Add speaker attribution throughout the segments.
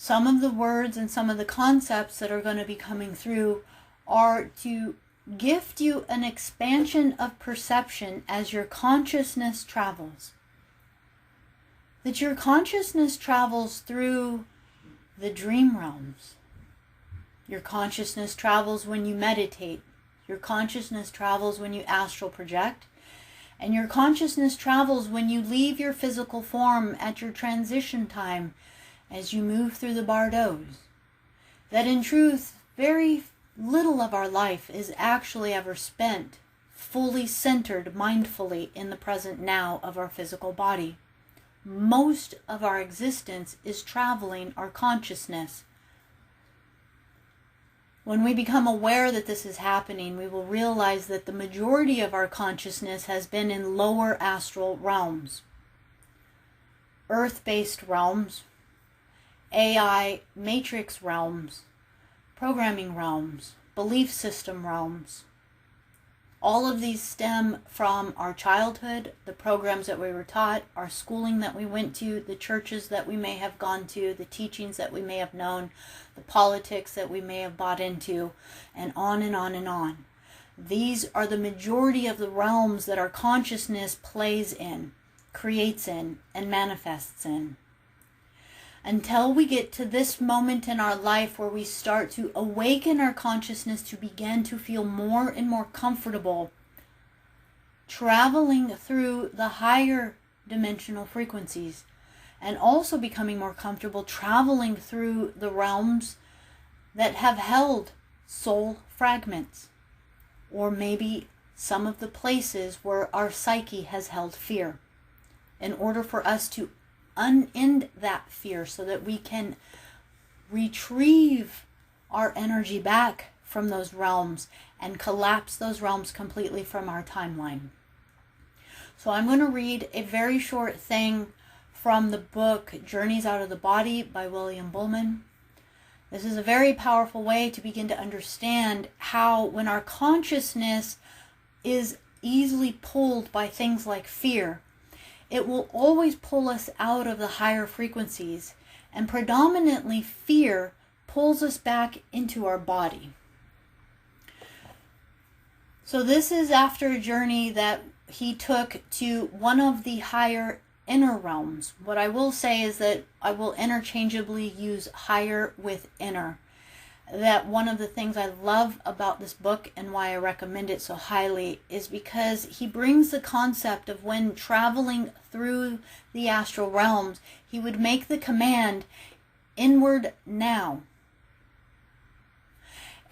Speaker 1: Some of the words and some of the concepts that are going to be coming through are to gift you an expansion of perception as your consciousness travels. That your consciousness travels through the dream realms. Your consciousness travels when you meditate. Your consciousness travels when you astral project. And your consciousness travels when you leave your physical form at your transition time as you move through the bardos. That in truth, very little of our life is actually ever spent fully centered mindfully in the present now of our physical body. Most of our existence is traveling our consciousness. When we become aware that this is happening, we will realize that the majority of our consciousness has been in lower astral realms, earth-based realms, AI matrix realms, programming realms, belief system realms. All of these stem from our childhood, the programs that we were taught, our schooling that we went to, the churches that we may have gone to, the teachings that we may have known, the politics that we may have bought into, and on and on and on. These are the majority of the realms that our consciousness plays in, creates in, and manifests in. Until we get to this moment in our life where we start to awaken our consciousness to begin to feel more and more comfortable traveling through the higher dimensional frequencies, and also becoming more comfortable traveling through the realms that have held soul fragments, or maybe some of the places where our psyche has held fear, in order for us to unend that fear so that we can retrieve our energy back from those realms and collapse those realms completely from our timeline. So I'm going to read a very short thing from the book Journeys Out of the Body by William Buhlman. This is a very powerful way to begin to understand how when our consciousness is easily pulled by things like fear, it will always pull us out of the higher frequencies, and predominantly fear pulls us back into our body. So this is after a journey that he took to one of the higher inner realms. What I will say is that I will interchangeably use higher with inner. That one of the things I love about this book and why I recommend it so highly is because he brings the concept of when traveling through the astral realms, he would make the command, inward now.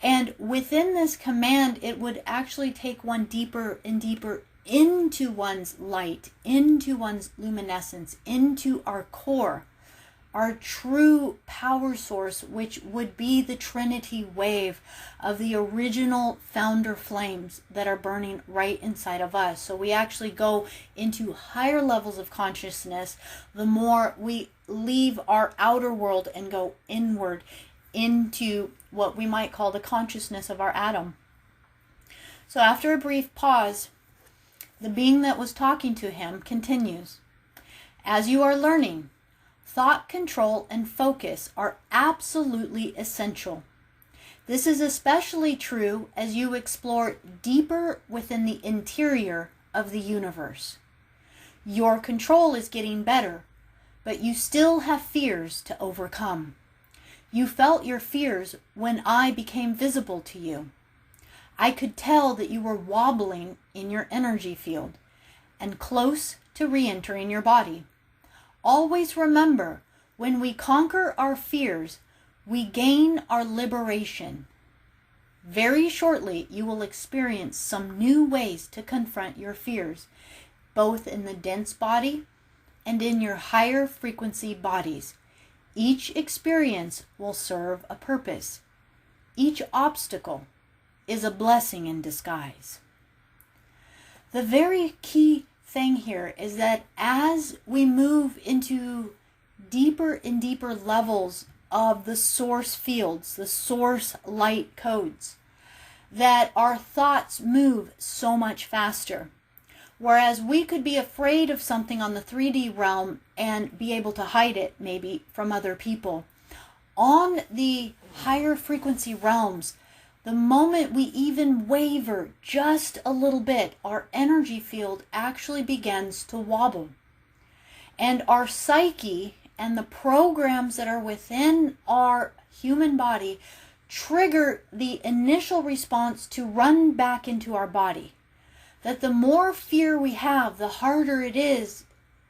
Speaker 1: And within this command, it would actually take one deeper and deeper into one's light, into one's luminescence, into our core, our true power source, which would be the Trinity wave of the original founder flames that are burning right inside of us. So we actually go into higher levels of consciousness the more we leave our outer world and go inward into what we might call the consciousness of our atom. So after a brief pause, the being that was talking to him continues. As you are learning, thought control and focus are absolutely essential. This is especially true as you explore deeper within the interior of the universe. Your control is getting better, but you still have fears to overcome. You felt your fears when I became visible to you. I could tell that you were wobbling in your energy field and close to re-entering your body. Always remember, when we conquer our fears, we gain our liberation. Very shortly, you will experience some new ways to confront your fears, both in the dense body and in your higher frequency bodies. Each experience will serve a purpose. Each obstacle is a blessing in disguise. The very key thing here is that as we move into deeper and deeper levels of the source fields, the source light codes, that our thoughts move so much faster. Whereas we could be afraid of something on the 3D realm and be able to hide it maybe from other people, on the higher frequency realms, the moment we even waver just a little bit, our energy field actually begins to wobble. And our psyche and the programs that are within our human body trigger the initial response to run back into our body. That the more fear we have, the harder it is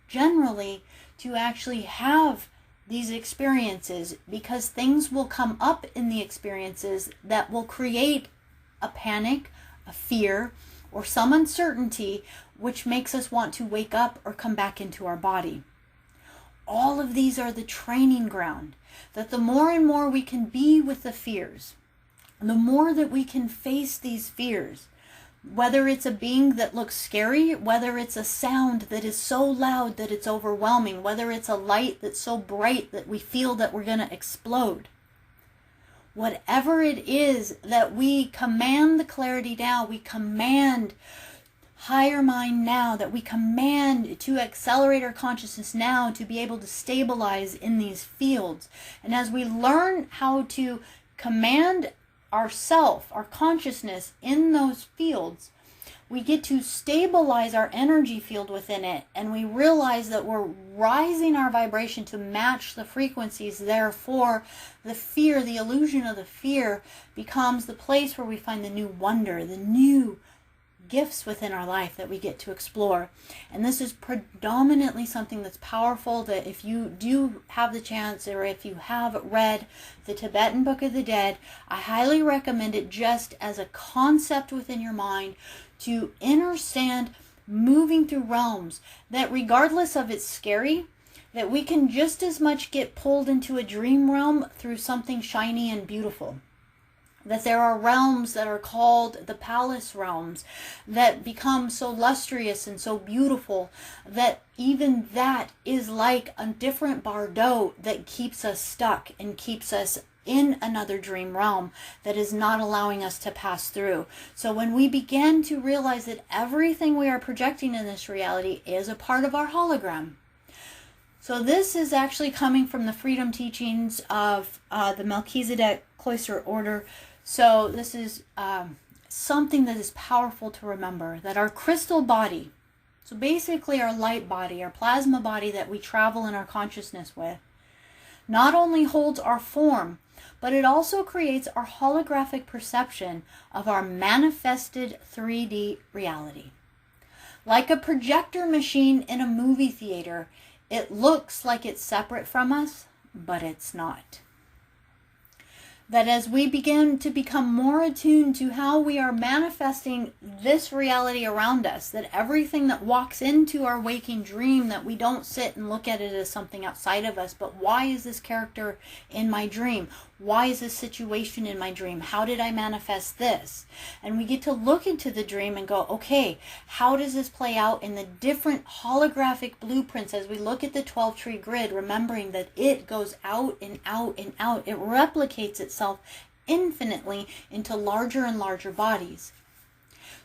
Speaker 1: generally to actually have these experiences, because things will come up in the experiences that will create a panic, a fear, or some uncertainty, which makes us want to wake up or come back into our body. All of these are the training ground, that the more and more we can be with the fears, the more that we can face these fears, whether it's a being that looks scary, whether it's a sound that is so loud that it's overwhelming, whether it's a light that's so bright that we feel that we're going to explode. Whatever it is that we command the clarity now, we command higher mind now, that we command to accelerate our consciousness now to be able to stabilize in these fields. And as we learn how to command ourself, our consciousness in those fields, we get to stabilize our energy field within it, and we realize that we're rising our vibration to match the frequencies. Therefore, the fear, the illusion of the fear, becomes the place where we find the new wonder, the new gifts within our life that we get to explore. And this is predominantly something that's powerful, that if you do have the chance, or if you have read the Tibetan Book of the Dead, I highly recommend it just as a concept within your mind to understand moving through realms, that regardless of it's scary, that we can just as much get pulled into a dream realm through something shiny and beautiful. That there are realms that are called the palace realms that become so lustrous and so beautiful that even that is like a different Bardo that keeps us stuck and keeps us in another dream realm that is not allowing us to pass through. So when we begin to realize that everything we are projecting in this reality is a part of our hologram. So this is actually coming from the freedom teachings of the Melchizedek Cloister Order. So this is something that is powerful to remember, that our crystal body, so basically our light body, our plasma body that we travel in our consciousness with, not only holds our form, but it also creates our holographic perception of our manifested 3D reality. Like a projector machine in a movie theater, it looks like it's separate from us, but it's not. That as we begin to become more attuned to how we are manifesting this reality around us, that everything that walks into our waking dream, that we don't sit and look at it as something outside of us, but why is this character in my dream? Why is this situation in my dream? How did I manifest this? And we get to look into the dream and go, okay, how does this play out in the different holographic blueprints as we look at the 12-tree grid, remembering that it goes out and out and out. It replicates itself infinitely into larger and larger bodies.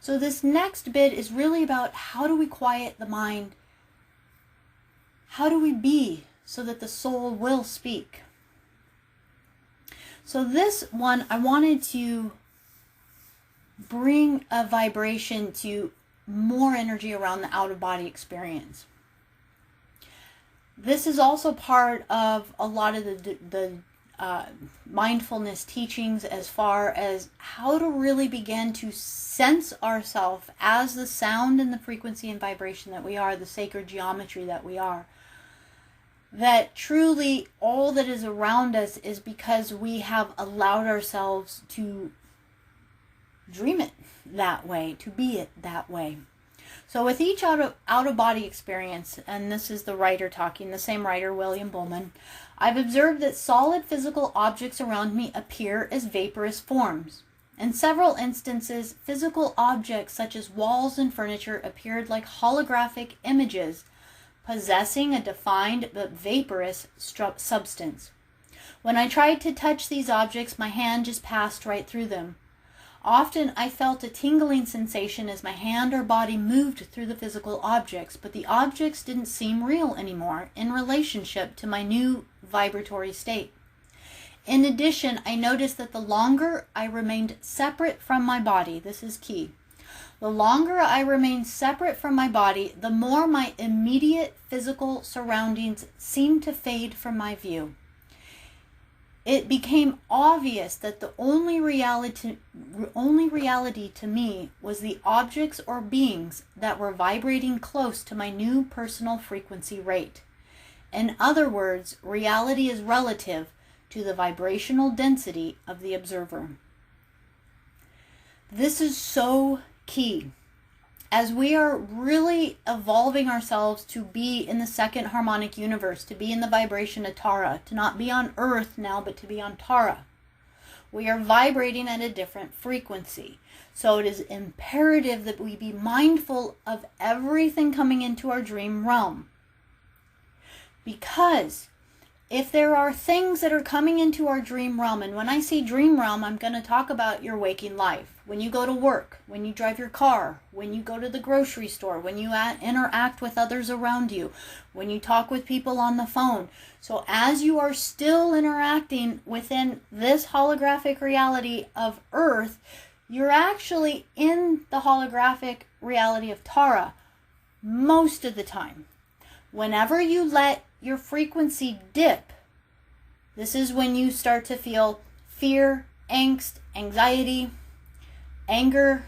Speaker 1: So this next bit is really about how do we quiet the mind? How do we be so that the soul will speak? So this one, I wanted to bring a vibration to more energy around the out-of-body experience. This is also part of a lot of the mindfulness teachings, as far as how to really begin to sense ourselves as the sound and the frequency and vibration that we are, the sacred geometry that we are. That truly all that is around us is because we have allowed ourselves to dream it that way, to be it that way. So with each out-of-body experience, and this is the writer talking, the same writer, William Bullman, I've observed that solid physical objects around me appear as vaporous forms. In several instances, physical objects such as walls and furniture appeared like holographic images, possessing a defined but vaporous substance. When I tried to touch these objects, my hand just passed right through them. Often I felt a tingling sensation as my hand or body moved through the physical objects, but the objects didn't seem real anymore in relationship to my new vibratory state. In addition, I noticed that the longer I remained separate from my body, this is key. The longer I remained separate from my body, the more my immediate physical surroundings seemed to fade from my view. It became obvious that the only reality to me was the objects or beings that were vibrating close to my new personal frequency rate. In other words, reality is relative to the vibrational density of the observer. This is so key. As we are really evolving ourselves to be in the second harmonic universe, to be in the vibration of Tara, to not be on Earth now, but to be on Tara, we are vibrating at a different frequency. So it is imperative that we be mindful of everything coming into our dream realm. Because if there are things that are coming into our dream realm, and when I say dream realm, I'm going to talk about your waking life. When you go to work, when you drive your car, when you go to the grocery store, when you interact with others around you, when you talk with people on the phone. So as you are still interacting within this holographic reality of Earth, you're actually in the holographic reality of Tara most of the time. Whenever you let your frequency dip, this is when you start to feel fear, angst, anxiety, anger,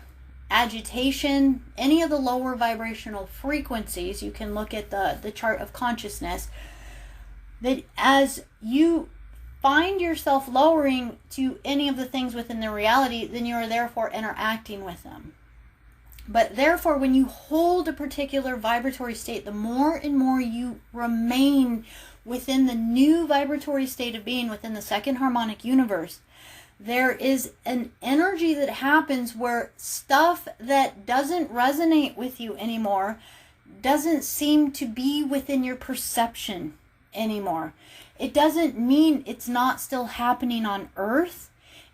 Speaker 1: agitation, any of the lower vibrational frequencies. You can look at the chart of consciousness. That as you find yourself lowering to any of the things within the reality, then you are therefore interacting with them. But therefore, when you hold a particular vibratory state, the more and more you remain within the new vibratory state of being within the second harmonic universe, there is an energy that happens where stuff that doesn't resonate with you anymore doesn't seem to be within your perception anymore. It doesn't mean it's not still happening on Earth.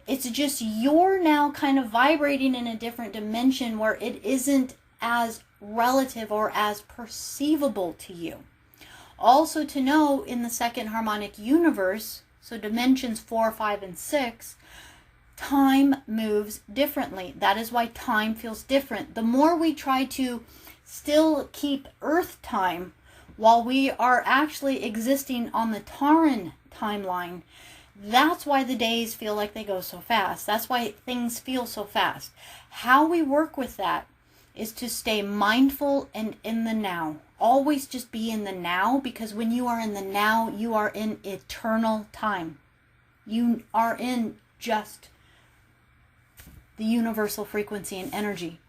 Speaker 1: It's just you're now kind of vibrating in a different dimension where it isn't as relative or as perceivable to you. Also to know, in the second harmonic universe, so dimensions 4, 5, and 6, time moves differently. That is why time feels different. The more we try to still keep Earth time while we are actually existing on the Taran timeline, that's why the days feel like they go so fast. That's why things feel so fast. How we work with that is to stay mindful and in the now. Always just be in the now, because when you are in the now, you are in eternal time. You are in just the universal frequency and energy.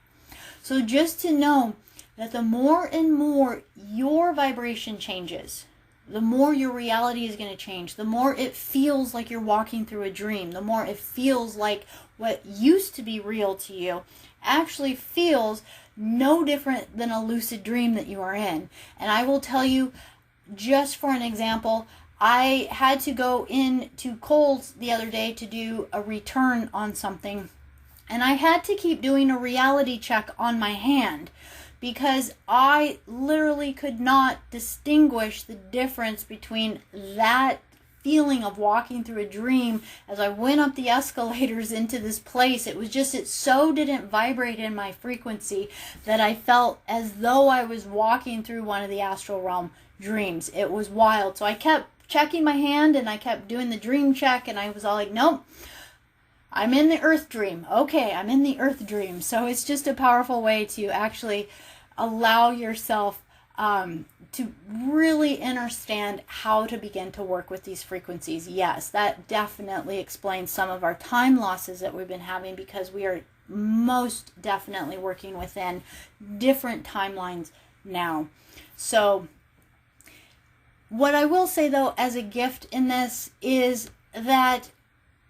Speaker 1: So just to know that the more and more your vibration changes, the more your reality is going to change. The more it feels like you're walking through a dream. The more it feels like what used to be real to you actually feels no different than a lucid dream that you are in. And I will tell you, just for an example, I had to go into Kohl's the other day to do a return on something. And I had to keep doing a reality check on my hand, because I literally could not distinguish the difference between that feeling of walking through a dream as I went up the escalators into this place. It was just, it so didn't vibrate in my frequency that I felt as though I was walking through one of the astral realm dreams. It was wild. So I kept checking my hand and I kept doing the dream check, and I was all like, nope, I'm in the Earth dream. Okay, I'm in the Earth dream. So it's just a powerful way to actually allow yourself to really understand how to begin to work with these frequencies. Yes, that definitely explains some of our time losses that we've been having, because we are most definitely working within different timelines now. So what I will say, though, as a gift in this is that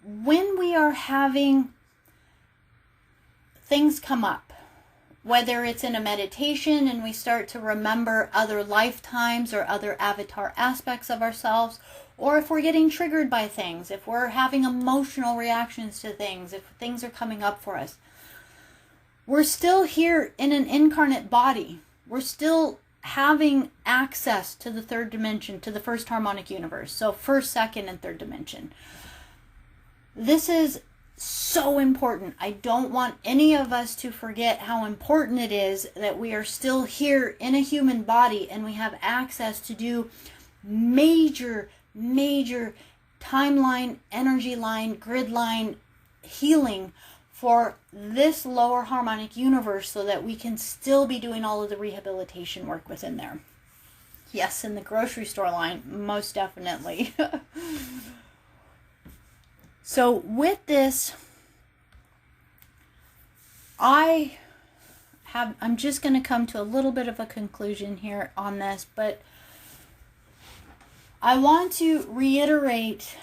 Speaker 1: when we are having things come up, whether it's in a meditation and we start to remember other lifetimes or other avatar aspects of ourselves, or if we're getting triggered by things, if we're having emotional reactions to things, if things are coming up for us, we're still here in an incarnate body. We're still having access to the third dimension, to the first harmonic universe. So first, second, and third dimension. This is so important. I don't want any of us to forget how important it is that we are still here in a human body and we have access to do major timeline, energy line, grid line healing for this lower harmonic universe so that we can still be doing all of the rehabilitation work within there. Yes, in the grocery store line, most definitely. So with this, I'm just going to come to a little bit of a conclusion here on this, but I want to reiterate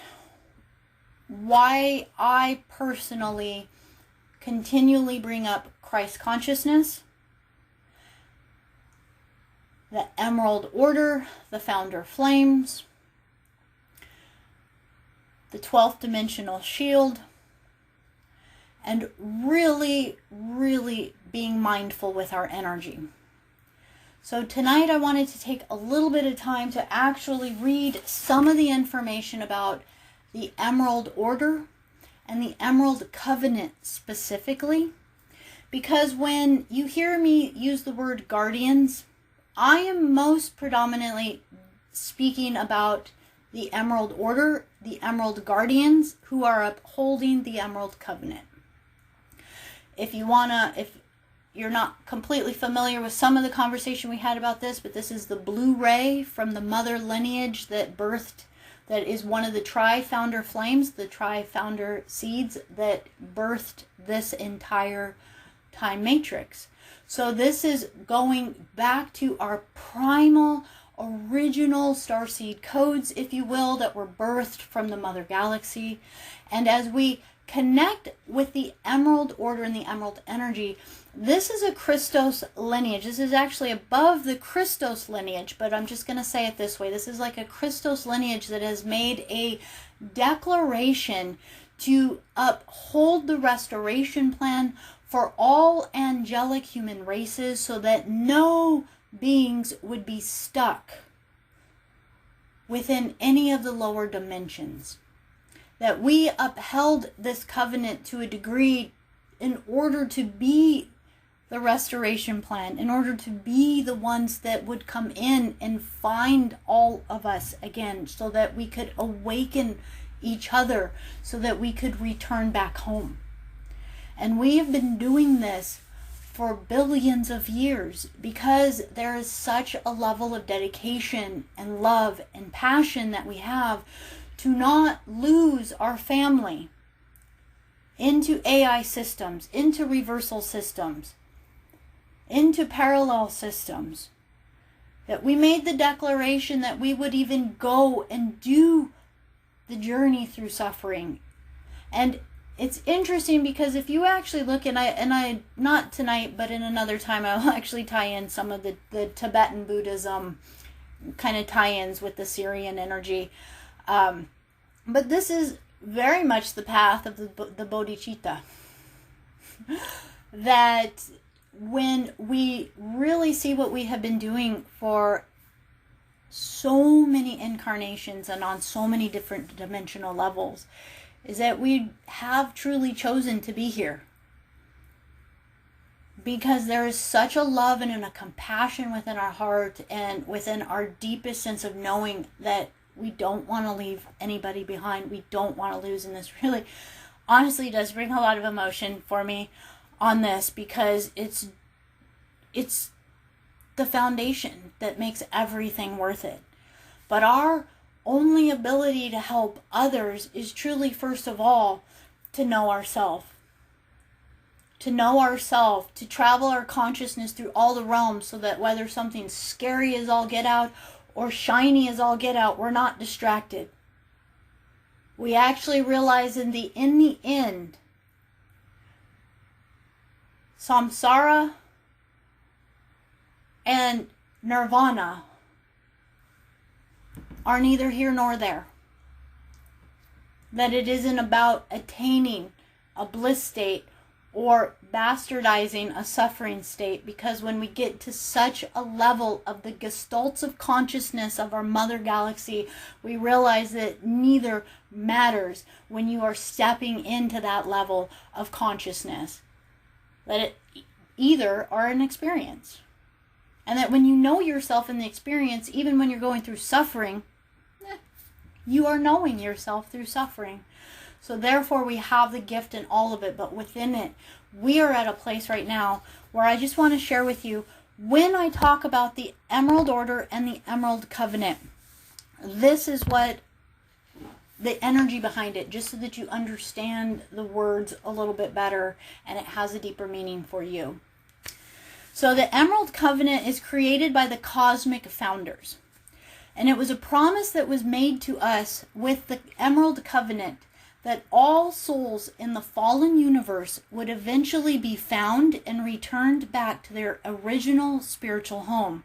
Speaker 1: why I personally continually bring up Christ consciousness, the Emerald Order, the Founder Flames, the 12th dimensional shield, and really being mindful with our energy. So tonight I wanted to take a little bit of time to actually read some of the information about the Emerald Order and the Emerald Covenant specifically, because when you hear me use the word guardians, I am most predominantly speaking about the Emerald Order, the Emerald Guardians, who are upholding the Emerald Covenant. If you're not completely familiar with some of the conversation we had about this, but this is the blue ray from the mother lineage that is one of the tri-founder flames, the tri-founder seeds that birthed this entire time matrix. So this is going back to our primal, original starseed codes, if you will, that were birthed from the mother galaxy. And as we connect with the Emerald Order and the Emerald Energy, this is a Christos lineage. This is actually above the Christos lineage, but I'm just going to say it this way. This is like a Christos lineage that has made a declaration to uphold the restoration plan for all angelic human races so that no beings would be stuck within any of the lower dimensions. That we upheld this covenant to a degree in order to be the restoration plan, in order to be the ones that would come in and find all of us again, so that we could awaken each other, so that we could return back home. And we have been doing this for billions of years because there is such a level of dedication and love and passion that we have to not lose our family into AI systems, into reversal systems, into parallel systems. That we made the declaration that we would even go and do the journey through suffering. And it's interesting because if you actually look, and I not tonight, but in another time, I'll actually tie in some of the Tibetan Buddhism kind of tie-ins with the Syrian energy. But this is very much the path of the bodhicitta. That when we really see what we have been doing for so many incarnations and on so many different dimensional levels, is that we have truly chosen to be here. Because there is such a love and a compassion within our heart and within our deepest sense of knowing that we don't want to leave anybody behind. We don't want to lose. And this really, honestly, does bring a lot of emotion for me on this, because it's the foundation that makes everything worth it. But our only ability to help others is truly, first of all, to know ourselves. To know ourselves, to travel our consciousness through all the realms so that whether something scary as all get out or shiny as all get out, we're not distracted. We actually realize in the end, samsara and nirvana are neither here nor there. That it isn't about attaining a bliss state or bastardizing a suffering state, because when we get to such a level of the gestalts of consciousness of our mother galaxy, we realize that neither matters when you are stepping into that level of consciousness. That it either are an experience. And that when you know yourself in the experience, even when you're going through suffering, you are knowing yourself through suffering. So therefore we have the gift in all of it, but within it, we are at a place right now where I just want to share with you, when I talk about the Emerald Order and the Emerald Covenant, this is what the energy behind it, just so that you understand the words a little bit better and it has a deeper meaning for you. So the Emerald Covenant is created by the cosmic founders. And it was a promise that was made to us with the Emerald Covenant that all souls in the fallen universe would eventually be found and returned back to their original spiritual home.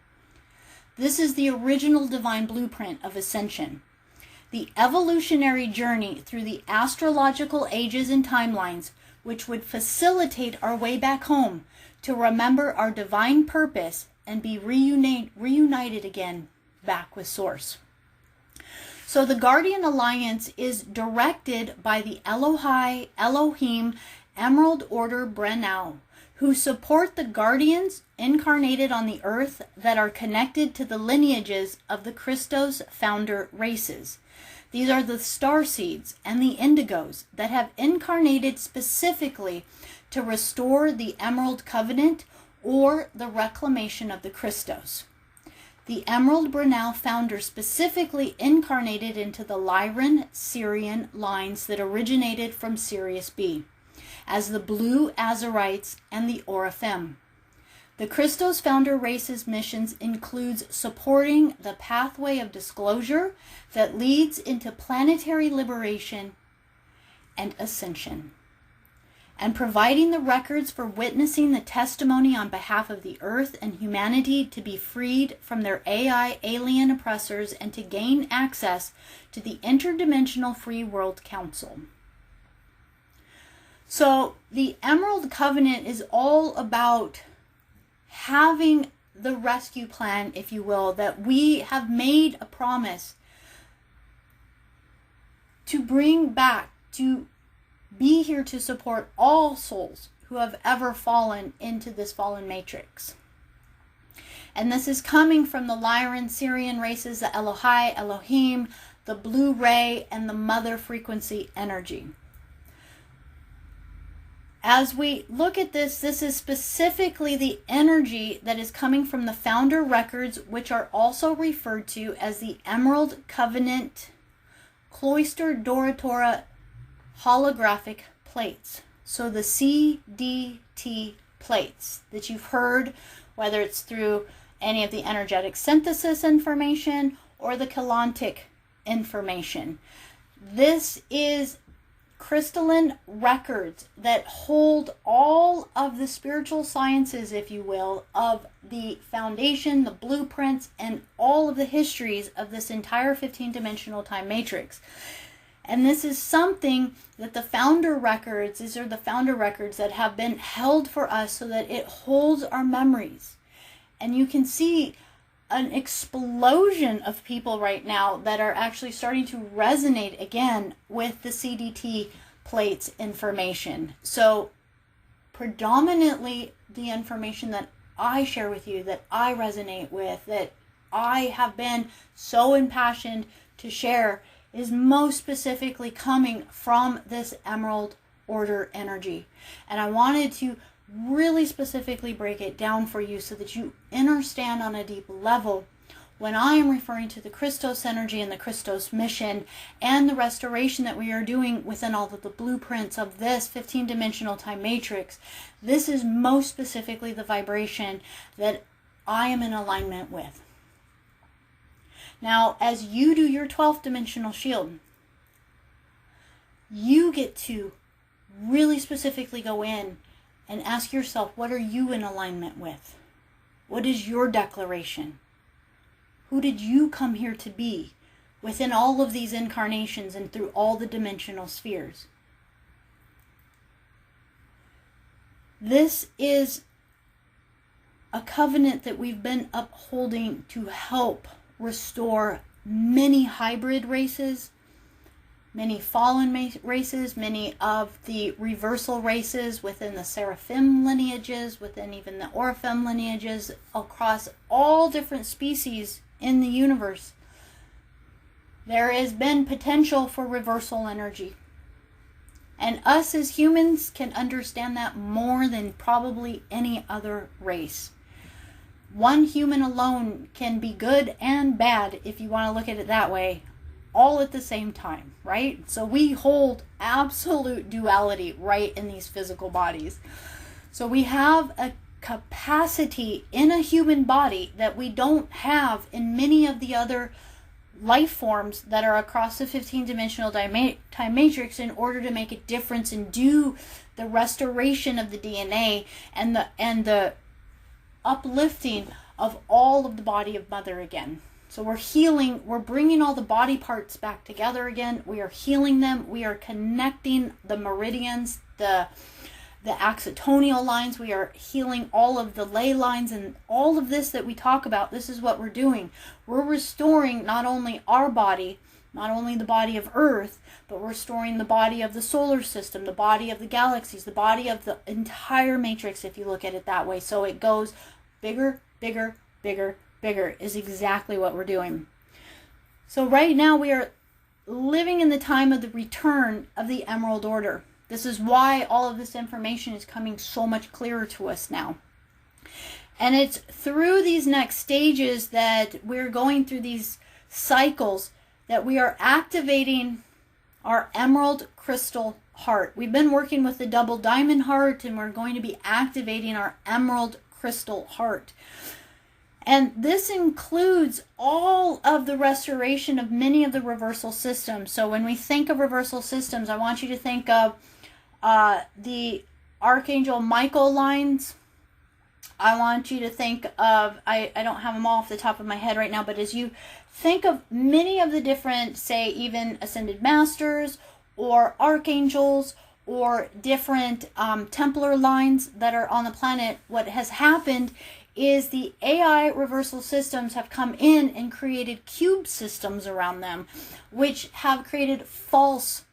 Speaker 1: This is the original divine blueprint of ascension. The evolutionary journey through the astrological ages and timelines, which would facilitate our way back home to remember our divine purpose and be reunited again back with Source. So the Guardian Alliance is directed by the Elohim Emerald Order Brenau, who support the Guardians incarnated on the earth that are connected to the lineages of the Christos founder races. These are the Starseeds and the Indigos that have incarnated specifically to restore the Emerald Covenant or the reclamation of the Christos. The Emerald Brenau founder specifically incarnated into the Lyran Syrian lines that originated from Sirius B, as the Blue Azurites and the Oraphim. The Christos founder race's missions includes supporting the pathway of disclosure that leads into planetary liberation and ascension, and providing the records for witnessing the testimony on behalf of the earth and humanity to be freed from their AI alien oppressors and to gain access to the Interdimensional Free World Council. So the Emerald Covenant is all about having the rescue plan, if you will, that we have made a promise to bring back, to be here to support all souls who have ever fallen into this fallen matrix. And this is coming from the Lyran Syrian races, the Elohai, Elohim, the Blue Ray, and the Mother Frequency energy. As we look at this, this is specifically the energy that is coming from the founder records, which are also referred to as the Emerald Covenant Cloister Doratora holographic plates. So the CDT plates that you've heard, whether it's through any of the energetic synthesis information or the Kelantic information. This is crystalline records that hold all of the spiritual sciences, if you will, of the foundation, the blueprints, and all of the histories of this entire 15-dimensional time matrix. And this is something that the founder records, these are the founder records that have been held for us so that it holds our memories. And you can see an explosion of people right now that are actually starting to resonate again with the CDT plates information. So predominantly the information that I share with you, that I resonate with, that I have been so impassioned to share, is most specifically coming from this Emerald Order energy. And I wanted to really specifically break it down for you so that you understand on a deep level when I am referring to the Christos energy and the Christos mission and the restoration that we are doing within all of the blueprints of this 15-dimensional time matrix. This is most specifically the vibration that I am in alignment with. Now, as you do your 12th dimensional shield, you get to really specifically go in and ask yourself, what are you in alignment with? What is your declaration? Who did you come here to be within all of these incarnations and through all the dimensional spheres? This is a covenant that we've been upholding to help restore many hybrid races, many fallen races, many of the reversal races within the seraphim lineages, within even the oraphim lineages, across all different species in the universe. There has been potential for reversal energy. And us as humans can understand that more than probably any other race. One human alone can be good and bad, if you want to look at it that way, all at the same time, right? So we hold absolute duality right in these physical bodies. So we have a capacity in a human body that we don't have in many of the other life forms that are across the 15-dimensional time matrix, in order to make a difference and do the restoration of the DNA and the uplifting of all of the body of Mother again. So we're healing, we're bringing all the body parts back together again. We are healing them. We are connecting the meridians, the axitonial lines. We are healing all of the ley lines, and all of this that we talk about. This is what we're doing. We're restoring not only our body, not only the body of Earth, but we're restoring the body of the solar system, the body of the galaxies, the body of the entire matrix, if you look at it that way. So it goes bigger, bigger, bigger, bigger is exactly what we're doing. So right now we are living in the time of the return of the Emerald Order. This is why all of this information is coming so much clearer to us now. And it's through these next stages that we're going through these cycles that we are activating our emerald crystal heart. We've been working with the double diamond heart, and we're going to be activating our emerald crystal heart. And this includes all of the restoration of many of the reversal systems. So when we think of reversal systems, I want you to think of the Archangel Michael lines. I want you to think of, I don't have them all off the top of my head right now, but as you think of many of the different, say, even ascended masters or archangels or different Templar lines that are on the planet, what has happened is the AI reversal systems have come in and created cube systems around them, which have created false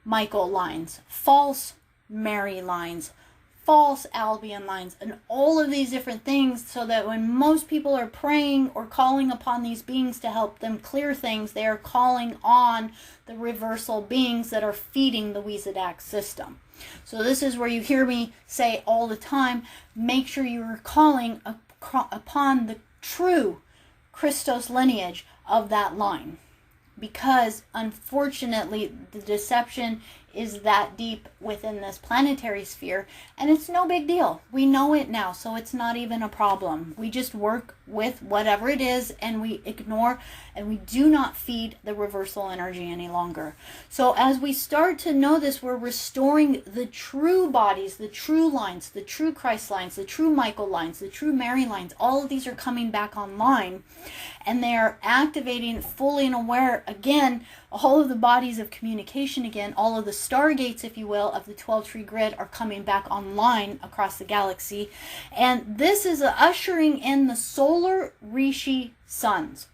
Speaker 1: Michael lines, false Mary lines, false Albion lines, and all of these different things, so that when most people are praying or calling upon these beings to help them clear things, they are calling on the reversal beings that are feeding the Weezadak system. So this is where you hear me say all the time, make sure you are calling upon the true Christos lineage of that line. Because unfortunately the deception is that deep within this planetary sphere, and it's no big deal. We know it now, so it's not even a problem. We just work with whatever it is, and we ignore and we do not feed the reversal energy any longer. So as we start to know this, we're restoring the true bodies, the true lines, the true Christ lines, the true Michael lines, the true Mary lines. All of these are coming back online, and they are activating fully and aware again all of the bodies of communication again. All of the stargates, if you will, of the 12 tree grid are coming back online across the galaxy. And this is ushering in the solar Rishi suns.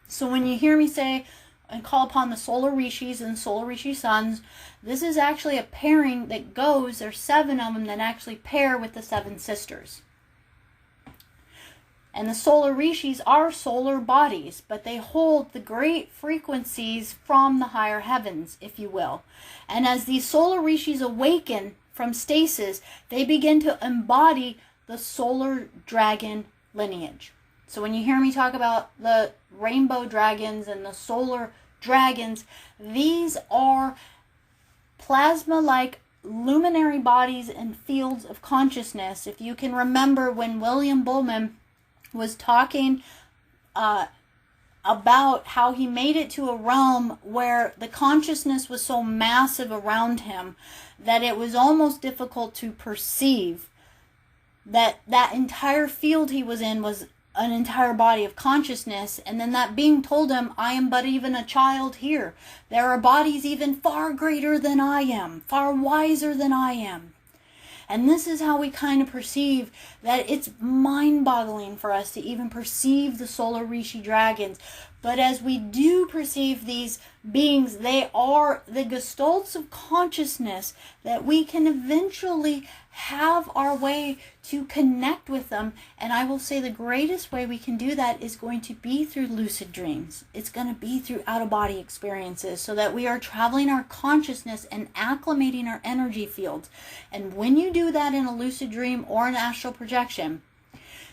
Speaker 1: So when you hear me say and call upon the solar Rishis and solar Rishi suns, this is actually a pairing that goes, there's 7 of them that actually pair with the 7 sisters. And the solar rishis are solar bodies, but they hold the great frequencies from the higher heavens, if you will. And as these solar rishis awaken from stasis, they begin to embody the solar dragon lineage. So when you hear me talk about the rainbow dragons and the solar dragons, these are plasma-like luminary bodies and fields of consciousness. If you can remember when William Bullman was talking about how he made it to a realm where the consciousness was so massive around him that it was almost difficult to perceive that that entire field he was in was an entire body of consciousness. And then that being told him, I am but even a child here. There are bodies even far greater than I am, far wiser than I am. And this is how we kind of perceive that it's mind-boggling for us to even perceive the solar Rishi dragons. But as we do perceive these beings, they are the gestalts of consciousness that we can eventually have our way to connect with them. And I will say the greatest way we can do that is going to be through lucid dreams. It's going to be through out-of-body experiences, so that we are traveling our consciousness and acclimating our energy fields. And when you do that in a lucid dream or an astral projection,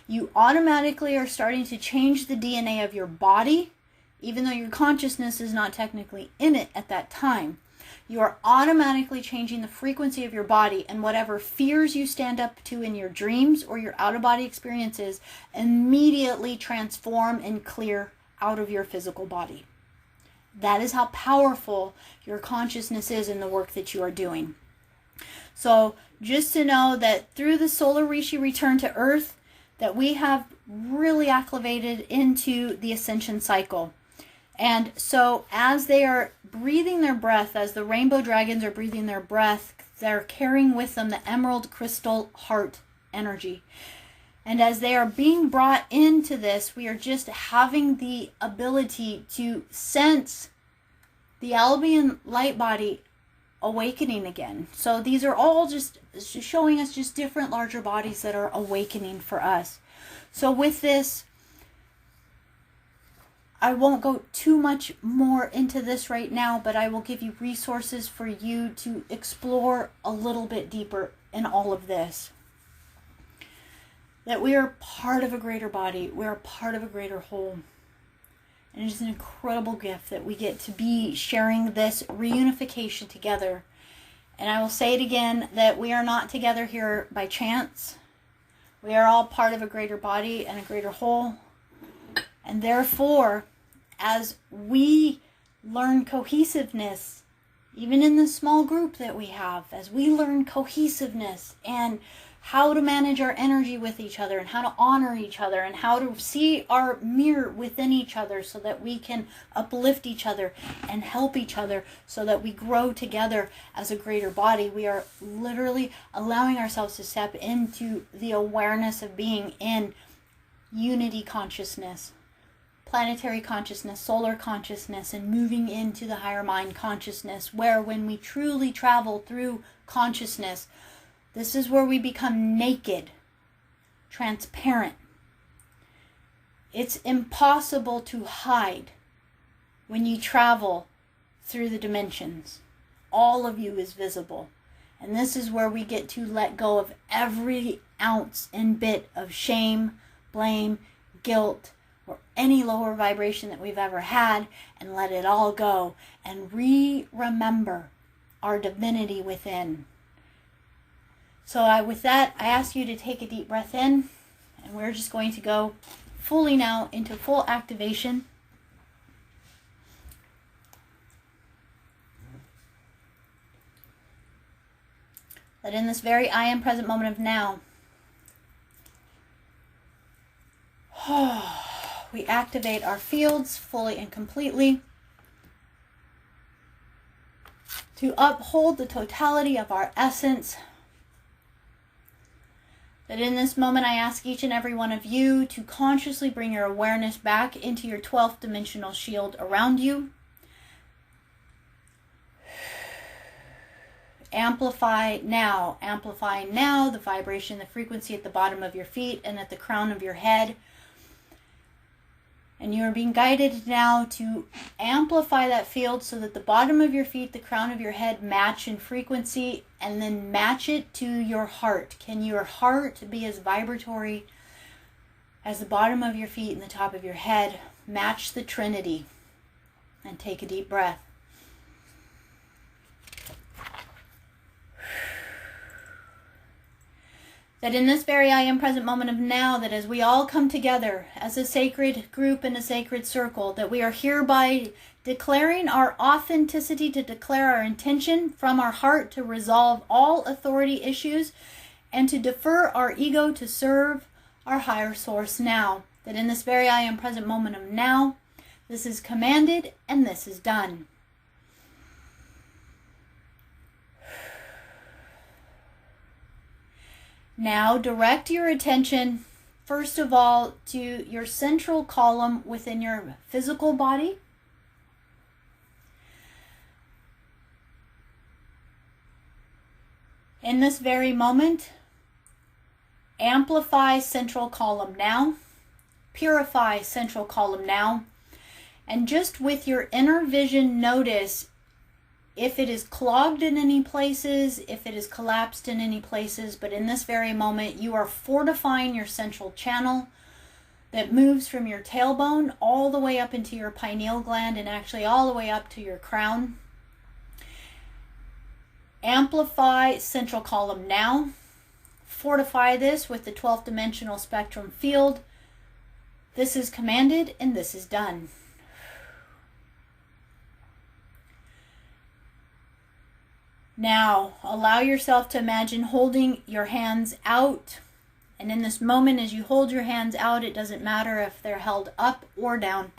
Speaker 1: you automatically are starting to change the DNA of your body, even though your consciousness is not technically in it at that time. You are automatically changing the frequency of your body, and whatever fears you stand up to in your dreams or your out-of-body experiences immediately transform and clear out of your physical body. That is how powerful your consciousness is in the work that you are doing. So just to know that through the solar Rishi return to Earth, that we have really acclimated into the ascension cycle. And so as they are breathing their breath, as the rainbow dragons are breathing their breath, they're carrying with them the emerald crystal heart energy. And as they are being brought into this, we are just having the ability to sense the Albion light body awakening again. So these are all just showing us just different larger bodies that are awakening for us. So with this, I won't go too much more into this right now, but I will give you resources for you to explore a little bit deeper in all of this. That we are part of a greater body. We are part of a greater whole. And it is an incredible gift that we get to be sharing this reunification together. And I will say it again, that we are not together here by chance. We are all part of a greater body and a greater whole. And therefore, as we learn cohesiveness, even in the small group that we have, as we learn cohesiveness and how to manage our energy with each other and how to honor each other and how to see our mirror within each other so that we can uplift each other and help each other so that we grow together as a greater body, we are literally allowing ourselves to step into the awareness of being in unity consciousness, planetary consciousness, solar consciousness, and moving into the higher mind consciousness, where when we truly travel through consciousness, this is where we become naked, transparent. It's impossible to hide when you travel through the dimensions. All of you is visible. And this is where we get to let go of every ounce and bit of shame, blame, guilt, or any lower vibration that we've ever had, and let it all go and remember our divinity within. So with that, I ask you to take a deep breath in, and we're just going to go fully now into full activation. That in this very I am present moment of now, we activate our fields fully and completely to uphold the totality of our essence. That in this moment, I ask each and every one of you to consciously bring your awareness back into your 12th dimensional shield around you. Amplify now the vibration, the frequency at the bottom of your feet and at the crown of your head. And you are being guided now to amplify that field so that the bottom of your feet, the crown of your head match in frequency, and then match it to your heart. Can your heart be as vibratory as the bottom of your feet and the top of your head? Match the Trinity. And take a deep breath. That in this very I am present moment of now, that as we all come together as a sacred group in a sacred circle, that we are hereby declaring our authenticity, to declare our intention from our heart to resolve all authority issues and to defer our ego to serve our higher source now. That in this very I am present moment of now, this is commanded and this is done. Now direct your attention, first of all, to your central column within your physical body. In this very moment, amplify central column now, purify central column now, and just with your inner vision, notice if it is clogged in any places, if it is collapsed in any places. But in this very moment, you are fortifying your central channel that moves from your tailbone all the way up into your pineal gland and actually all the way up to your crown. Amplify central column now. Fortify this with the 12th dimensional spectrum field. This is commanded and this is done. Now, allow yourself to imagine holding your hands out. And in this moment, as you hold your hands out, it doesn't matter if they're held up or down.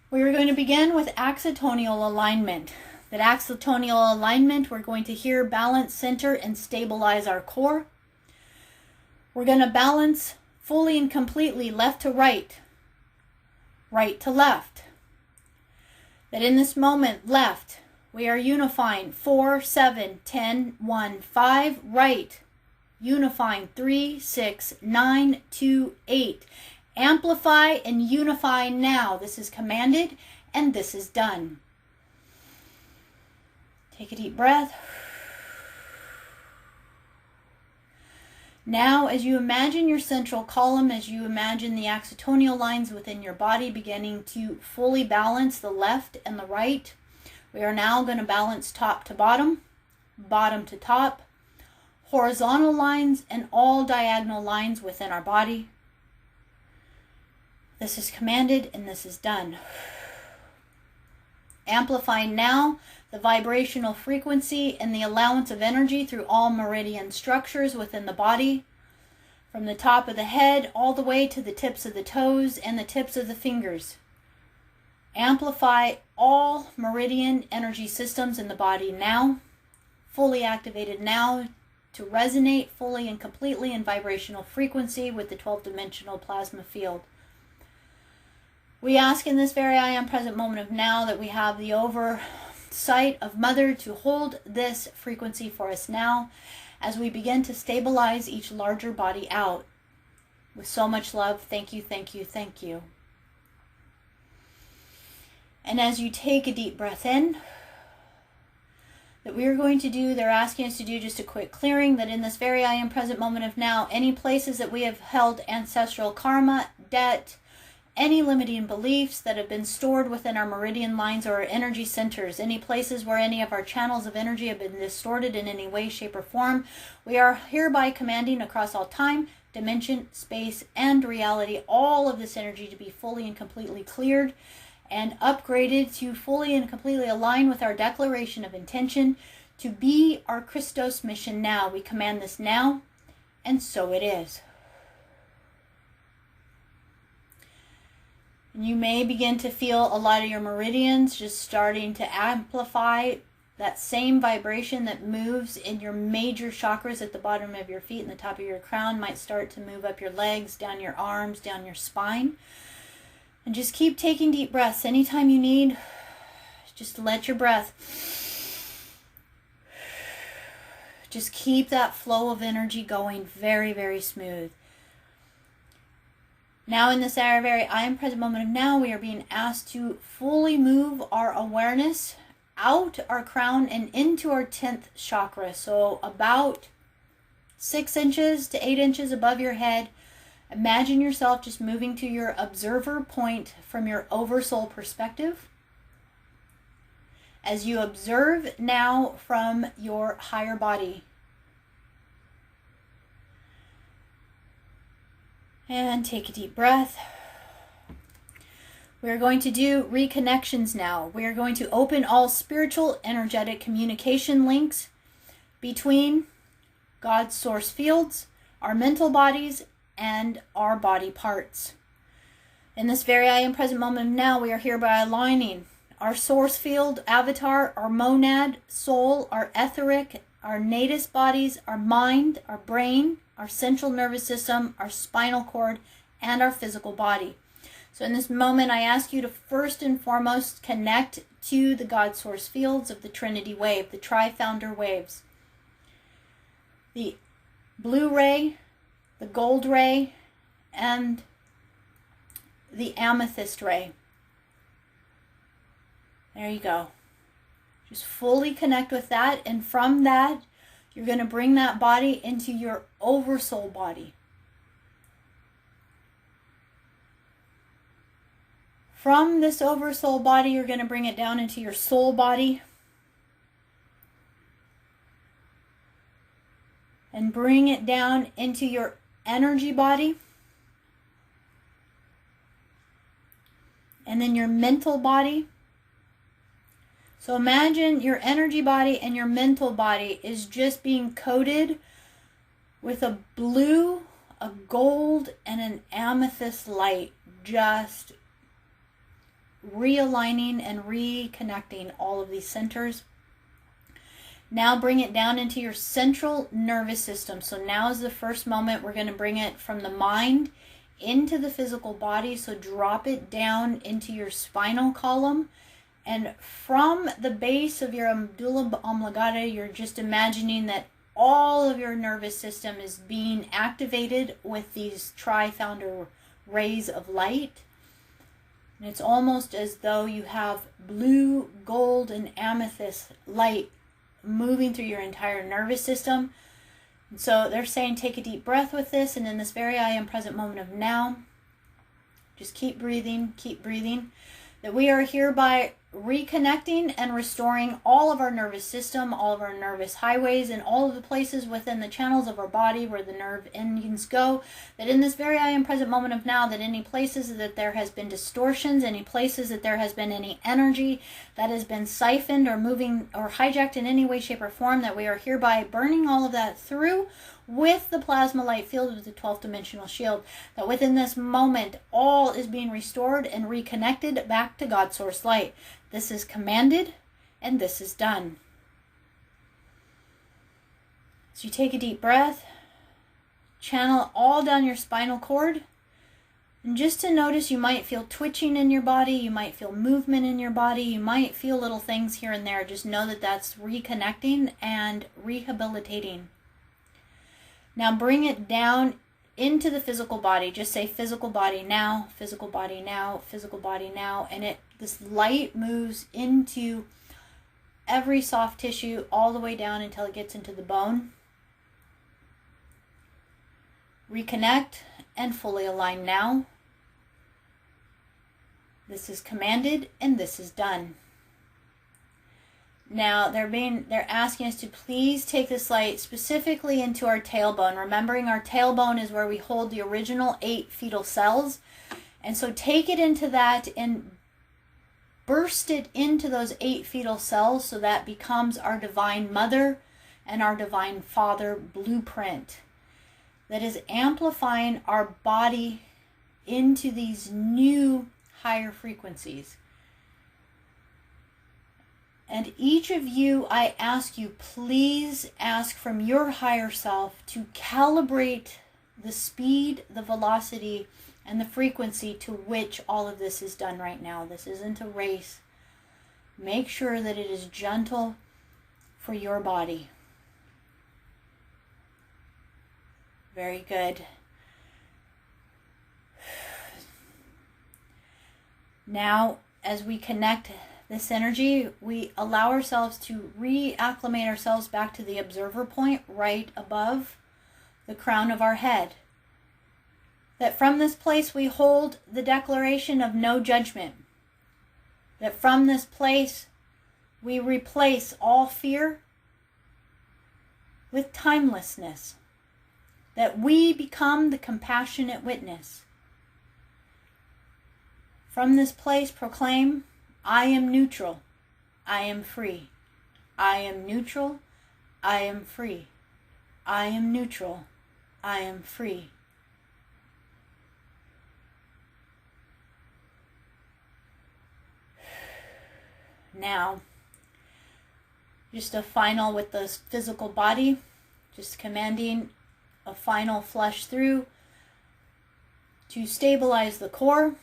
Speaker 1: We are going to begin with axitonial alignment. That axitonial alignment, we're going to here balance, center, and stabilize our core. We're going to balance fully and completely left to right, right to left. That in this moment, left, we are unifying 4, 7, 10, 1, 5, right. Unifying 3, 6, 9, 2, 8. Amplify and unify now. This is commanded and this is done. Take a deep breath. Now, as you imagine your central column, as you imagine the axitonial lines within your body beginning to fully balance the left and the right, we are now going to balance top to bottom, bottom to top, horizontal lines, and all diagonal lines within our body. This is commanded and this is done. Amplifying now the vibrational frequency and the allowance of energy through all meridian structures within the body, from the top of the head all the way to the tips of the toes and the tips of the fingers. Amplify all meridian energy systems in the body now, fully activated now, to resonate fully and completely in vibrational frequency with the 12th dimensional plasma field. We ask in this very I am present moment of now that we have the oversight of Mother to hold this frequency for us now as we begin to stabilize each larger body out. With so much love, thank you, thank you, thank you. And as you take a deep breath in, that we are going to do, they're asking us to do just a quick clearing, that in this very I am present moment of now, any places that we have held ancestral karma, debt, any limiting beliefs that have been stored within our meridian lines or our energy centers, any places where any of our channels of energy have been distorted in any way, shape, or form, we are hereby commanding across all time, dimension, space, and reality, all of this energy to be fully and completely cleared and upgraded to fully and completely align with our declaration of intention to be our Christos mission now. We command this now, and so it is. And you may begin to feel a lot of your meridians just starting to amplify that same vibration that moves in your major chakras at the bottom of your feet and the top of your crown might start to move up your legs, down your arms, down your spine. And just keep taking deep breaths. Anytime you need, just let your breath. Just keep that flow of energy going very, very smooth. Now in this very I am present moment of now, we are being asked to fully move our awareness out our crown and into our 10th chakra. So about 6 inches to 8 inches above your head. Imagine yourself just moving to your observer point from your oversoul perspective. As you observe now from your higher body. And take a deep breath. We are going to do reconnections now. We are going to open all spiritual, energetic communication links between God's source fields, our mental bodies, and our body parts. In this very I am present moment now, we are hereby aligning our source field, avatar, our monad, soul, our etheric, our natus bodies, our mind, our brain, our central nervous system, our spinal cord, and our physical body. So in this moment, I ask you to first and foremost connect to the God source fields of the Trinity wave, the tri-founder waves. The blue ray, the gold ray, and the amethyst ray. There you go. Just fully connect with that, and from that, you're going to bring that body into your oversoul body. From this oversoul body, you're going to bring it down into your soul body. And bring it down into your energy body. And then your mental body. So imagine your energy body and your mental body is just being coated with a blue, a gold, and an amethyst light, just realigning and reconnecting all of these centers. Now bring it down into your central nervous system. So now is the first moment we're going to bring it from the mind into the physical body. So drop it down into your spinal column. And from the base of your medulla oblongata, you're just imagining that all of your nervous system is being activated with these tri-founder rays of light. And it's almost as though you have blue, gold, and amethyst light moving through your entire nervous system. And so they're saying take a deep breath with this, and in this very I am present moment of now, just keep breathing, that we are hereby reconnecting and restoring all of our nervous system, all of our nervous highways, and all of the places within the channels of our body where the nerve endings go, that in this very I am present moment of now, that any places that there has been distortions, any places that there has been any energy that has been siphoned or moving or hijacked in any way, shape, or form, that we are hereby burning all of that through with the plasma light field of the 12th dimensional shield, that within this moment all is being restored and reconnected back to God source light. This is commanded and this is done. So you take a deep breath, channel all down your spinal cord, and just to notice, you might feel twitching in your body, you might feel movement in your body, you might feel little things here and there. Just know that that's reconnecting and rehabilitating. Now bring it down into the physical body. Just say physical body now, physical body now, physical body now. And this light moves into every soft tissue all the way down until it gets into the bone. Reconnect and fully align now. This is commanded and this is done. Now they're asking us to please take this light specifically into our tailbone. Remembering our tailbone is where we hold the original 8 fetal cells. And so take it into that and burst it into those 8 fetal cells, so that becomes our divine mother and our divine father blueprint that is amplifying our body into these new higher frequencies. And each of you, I ask you, please ask from your higher self to calibrate the speed, the velocity, and the frequency to which all of this is done right now. This isn't a race. Make sure that it is gentle for your body. Very good. Now, as we connect this energy, we allow ourselves to reacclimate ourselves back to the observer point right above the crown of our head. That from this place we hold the declaration of no judgment. That from this place we replace all fear with timelessness. That we become the compassionate witness. From this place proclaim, I am neutral, I am free. I am neutral, I am free. I am neutral, I am free. Now, Just a final with the physical body, just commanding a final flush through to stabilize the core.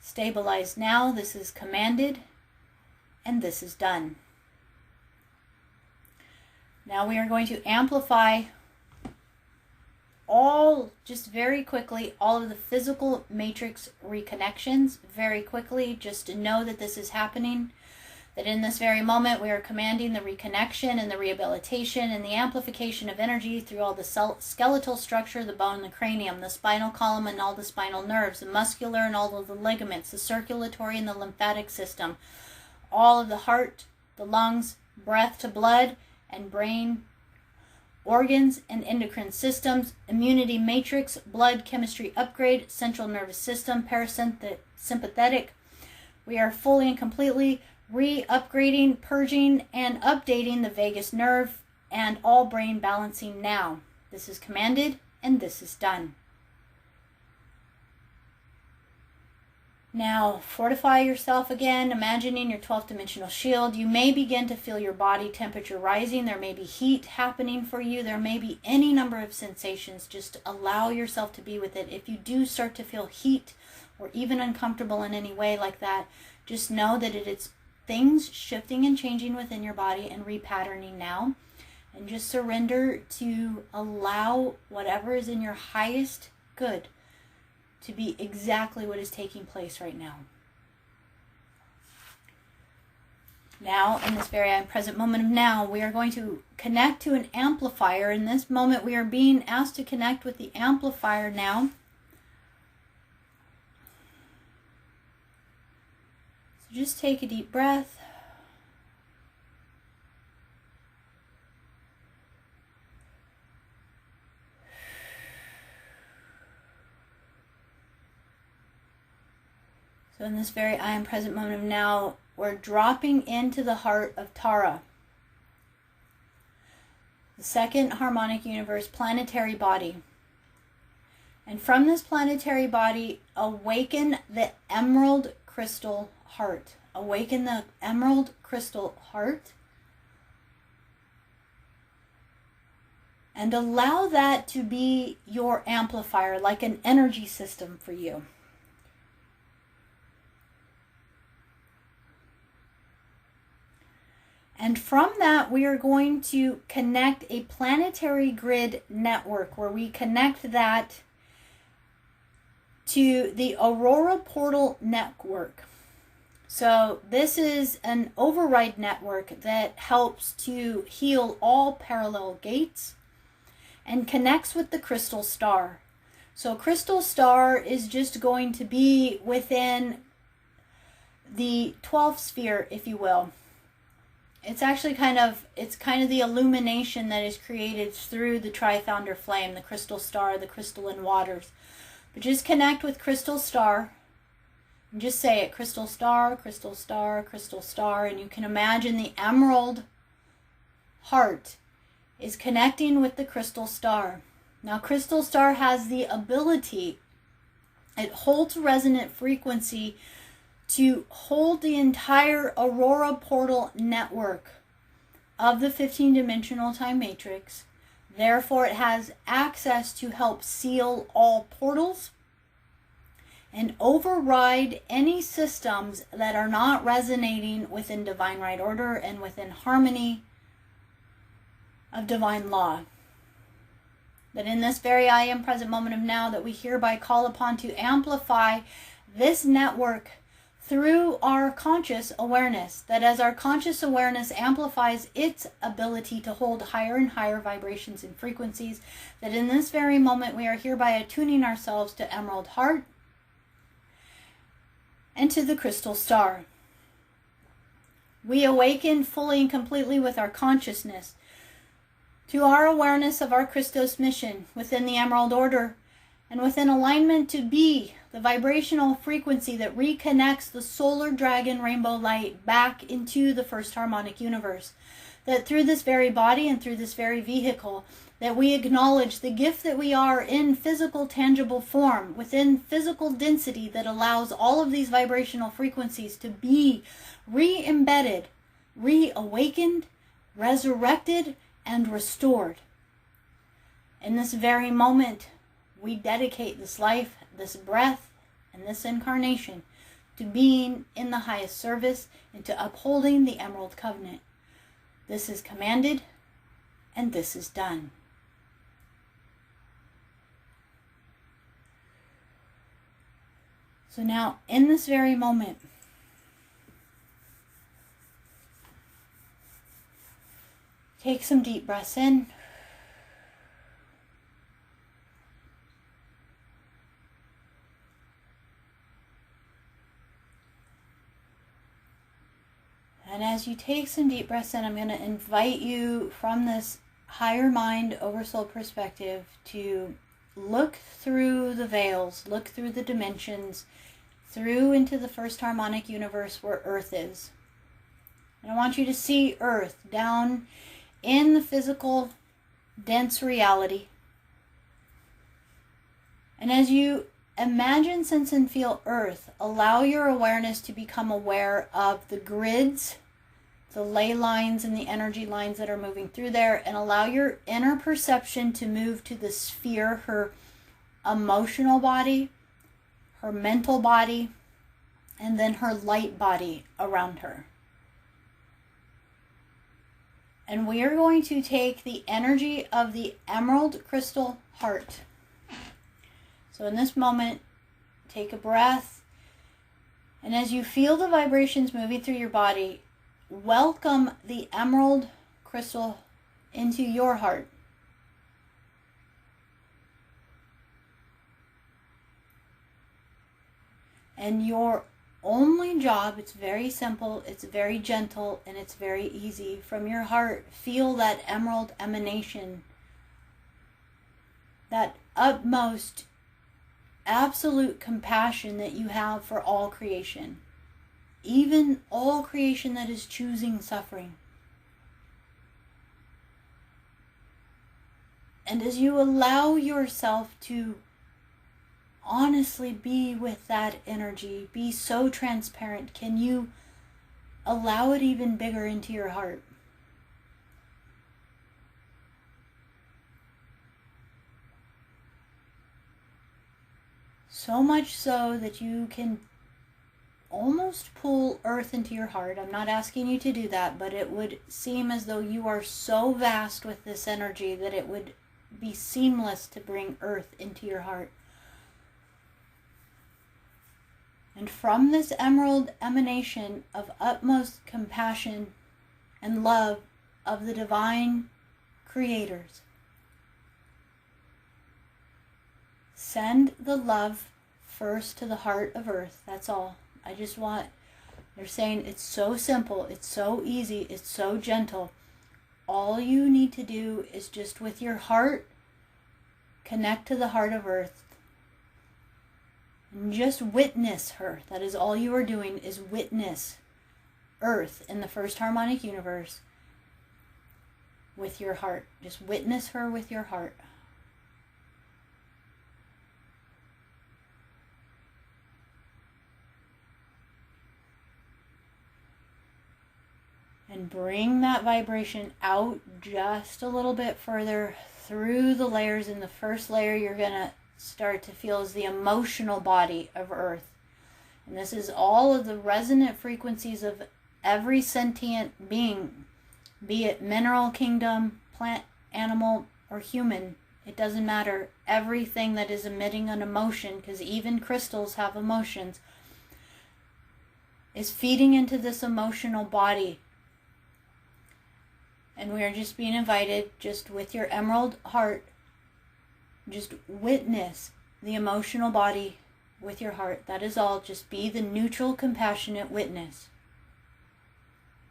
Speaker 1: Stabilize now. This is commanded, and this is done. Now we are going to amplify just very quickly, all of the physical matrix reconnections very quickly, just to know that this is happening. That in this very moment we are commanding the reconnection and the rehabilitation and the amplification of energy through all the skeletal structure, the bone and the cranium, the spinal column and all the spinal nerves, the muscular and all of the ligaments, the circulatory and the lymphatic system, all of the heart, the lungs, breath to blood and brain, organs and endocrine systems, immunity matrix, blood chemistry upgrade, central nervous system, parasympathetic. We are fully and completely re-upgrading, purging, and updating the vagus nerve and all brain balancing now. This is commanded and this is done. Now, fortify yourself again, imagining your 12th dimensional shield. You may begin to feel your body temperature rising. There may be heat happening for you. There may be any number of sensations. Just allow yourself to be with it. If you do start to feel heat or even uncomfortable in any way like that, just know that it's things shifting and changing within your body and repatterning now. And just surrender to allow whatever is in your highest good to be exactly what is taking place right now. Now, in this very present moment of now, we are going to connect to an amplifier. In this moment, we are being asked to connect with the amplifier now. So just take a deep breath. So in this very I am present moment of now, we're dropping into the heart of Tara, the second harmonic universe planetary body. And from this planetary body, awaken the emerald crystal heart. Awaken the emerald crystal heart. And allow that to be your amplifier, like an energy system for you. And from that, we are going to connect a planetary grid network where we connect that to the Aurora Portal Network. So this is an override network that helps to heal all parallel gates and connects with the crystal star. So crystal star is just going to be within the 12th sphere, if you will. It's actually kind of the illumination that is created through the tri-founder flame, the crystal star, the crystalline waters. But just connect with crystal star and just say it, crystal star, crystal star, crystal star. And you can imagine the emerald heart is connecting with the crystal star. Now, crystal star has the ability, it holds resonant frequency to hold the entire Aurora Portal network of the 15-dimensional time matrix. Therefore, it has access to help seal all portals and override any systems that are not resonating within divine right order and within harmony of divine law. That in this very I am present moment of now, that we hereby call upon to amplify this network through our conscious awareness, that as our conscious awareness amplifies its ability to hold higher and higher vibrations and frequencies, that in this very moment we are hereby attuning ourselves to Emerald Heart and to the crystal star. We awaken fully and completely with our consciousness to our awareness of our Christos mission within the Emerald Order and within alignment to be the vibrational frequency that reconnects the solar dragon rainbow light back into the first harmonic universe. That through this very body and through this very vehicle, that we acknowledge the gift that we are in physical, tangible form, within physical density that allows all of these vibrational frequencies to be re-embedded reawakened, resurrected, and restored. In this very moment, we dedicate this life, this breath, and this incarnation to being in the highest service and to upholding the Emerald Covenant. This is commanded, and this is done. So now, in this very moment, take some deep breaths in. And as you take some deep breaths in, I'm going to invite you from this higher mind, oversoul perspective to look through the veils, look through the dimensions, through into the first harmonic universe where Earth is. And I want you to see Earth down in the physical, dense reality. And as you imagine, sense, and feel Earth, allow your awareness to become aware of the grids, the ley lines, and the energy lines that are moving through there, and allow your inner perception to move to the sphere, her emotional body, her mental body, and then her light body around her. And we are going to take the energy of the emerald crystal heart. So in this moment, take a breath. And as you feel the vibrations moving through your body, welcome the emerald crystal into your heart. And your only job, it's very simple, it's very gentle, and it's very easy. From your heart, feel that emerald emanation, that utmost absolute compassion that you have for all creation. Even all creation that is choosing suffering. And as you allow yourself to honestly be with that energy, be so transparent, can you allow it even bigger into your heart? So much so that you can almost pull Earth into your heart. I'm not asking you to do that, but it would seem as though you are so vast with this energy that it would be seamless to bring Earth into your heart. And from this emerald emanation of utmost compassion and love of the divine creators, send the love first to the heart of Earth. That's all. They're saying it's so simple, it's so easy, it's so gentle. All you need to do is just with your heart, connect to the heart of Earth. And just witness her. That is all you are doing, is witness Earth in the first harmonic universe with your heart. Just witness her with your heart. And bring that vibration out just a little bit further through the layers. In the first layer, you're going to start to feel is the emotional body of Earth. And this is all of the resonant frequencies of every sentient being, be it mineral kingdom, plant, animal, or human. It doesn't matter. Everything that is emitting an emotion, because even crystals have emotions, is feeding into this emotional body. And we are just being invited, just with your emerald heart, just witness the emotional body with your heart. That is all. Just be the neutral, compassionate witness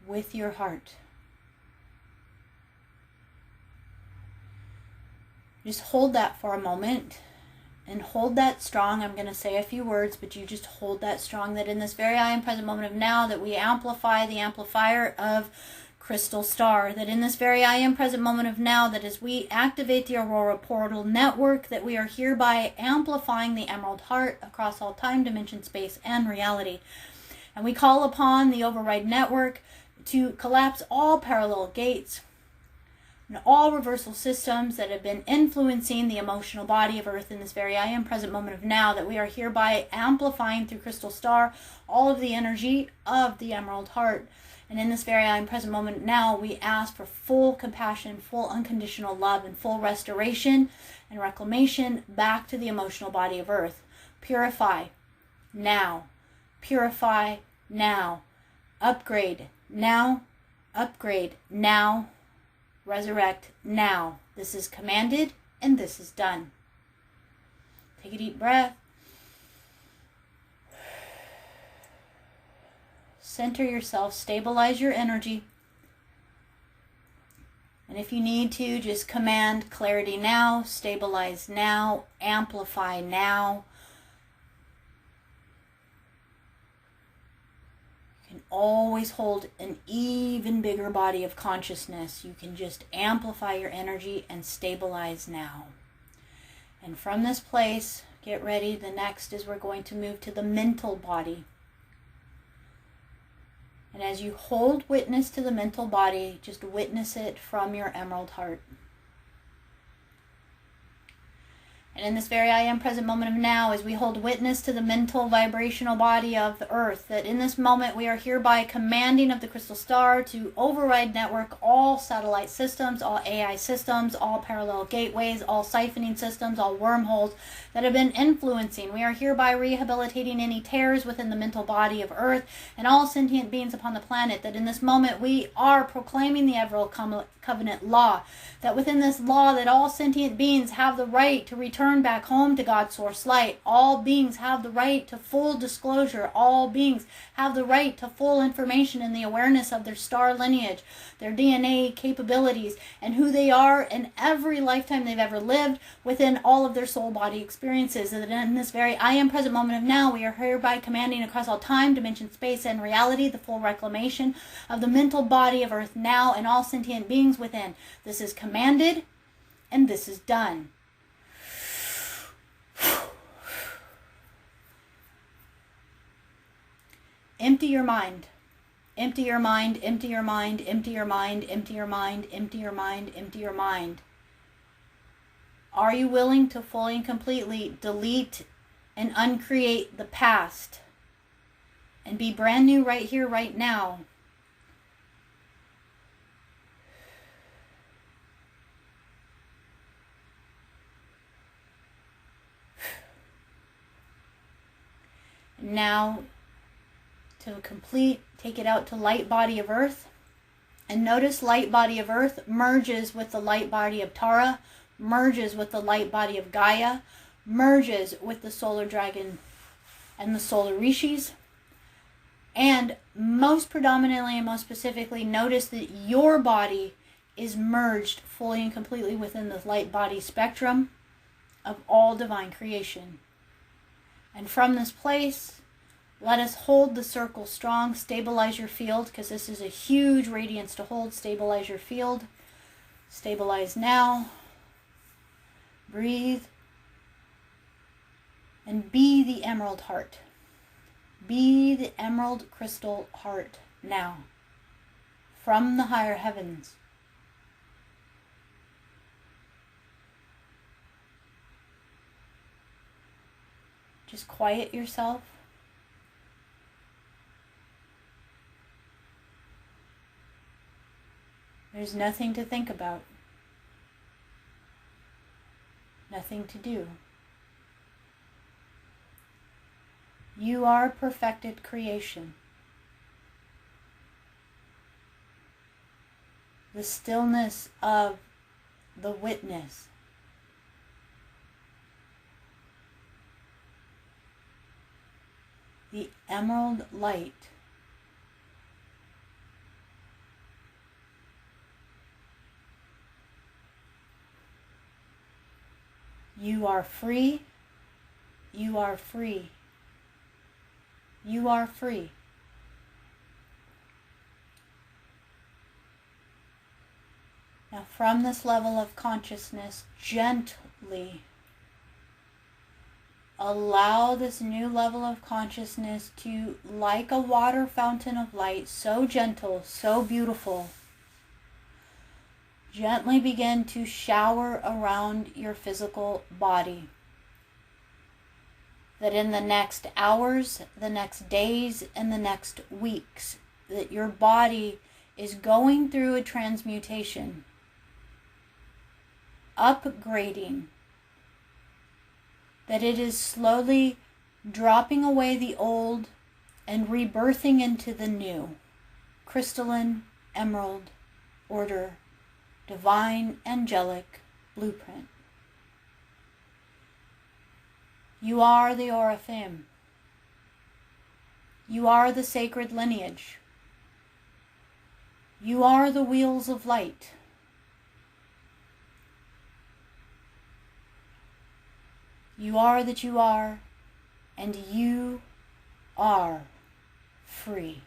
Speaker 1: with your heart. Just hold that for a moment and hold that strong. I'm going to say a few words, but you just hold that strong, that in this very I am present moment of now, that we amplify the amplifier of Crystal Star, that in this very I am present moment of now, that as we activate the Aurora Portal Network, that we are hereby amplifying the Emerald Heart across all time, dimension, space, and reality. And we call upon the Override Network to collapse all parallel gates and all reversal systems that have been influencing the emotional body of Earth in this very I am present moment of now, that we are hereby amplifying through Crystal Star all of the energy of the Emerald Heart. And in this very I am present moment now, we ask for full compassion, full unconditional love, and full restoration and reclamation back to the emotional body of Earth. Purify now. Purify now. Upgrade now. Upgrade now. Resurrect now. This is commanded and this is done. Take a deep breath. Center yourself. Stabilize your energy. And if you need to, just command clarity now, stabilize now, amplify now. You can always hold an even bigger body of consciousness. You can just amplify your energy and stabilize now. And from this place, get ready. The next is we're going to move to the mental body. And as you hold witness to the mental body, just witness it from your Emerald Heart. And in this very I am present moment of now, as we hold witness to the mental vibrational body of the Earth, that in this moment we are hereby commanding of the Crystal Star to override network all satellite systems, all AI systems, all parallel gateways, all siphoning systems, all wormholes that have been influencing. We are hereby rehabilitating any tears within the mental body of Earth and all sentient beings upon the planet, that in this moment we are proclaiming the Everal Covenant law, that within this law that all sentient beings have the right to return back home to God's source light. All beings have the right to full disclosure. All beings have the right to full information in the awareness of their star lineage, their DNA capabilities, and who they are in every lifetime they've ever lived within all of their soul body experiences. And in this very I am present moment of now, we are hereby commanding across all time, dimension, space, and reality the full reclamation of the mental body of Earth now and all sentient beings within. This is commanded and this is done. Empty your mind. Empty your mind, empty your mind, empty your mind, empty your mind, empty your mind, empty your mind. Are you willing to fully and completely delete and uncreate the past and be brand new right here, right now? Now, to complete, take it out to light body of Earth. And notice light body of Earth merges with the light body of Tara, merges with the light body of Gaia, merges with the solar dragon and the solar rishis. And most predominantly and most specifically, notice that your body is merged fully and completely within the light body spectrum of all divine creation. And from this place, let us hold the circle strong. Stabilize your field, because this is a huge radiance to hold. Stabilize your field. Stabilize now. Breathe. And be the Emerald Heart. Be the Emerald Crystal Heart now. From the higher heavens. Just quiet yourself. There's nothing to think about. Nothing to do. You are perfected creation. The stillness of the witness. The emerald light. You are free. You are free. You are free. Now from this level of consciousness, gently allow this new level of consciousness to, like a water fountain of light, so gentle, so beautiful, gently begin to shower around your physical body. That in the next hours, the next days, and the next weeks, that your body is going through a transmutation, upgrading, that it is slowly dropping away the old and rebirthing into the new, crystalline, emerald, order, divine, angelic blueprint. You are the Oraphim. You are the sacred lineage. You are the wheels of light. You are that you are, and you are free.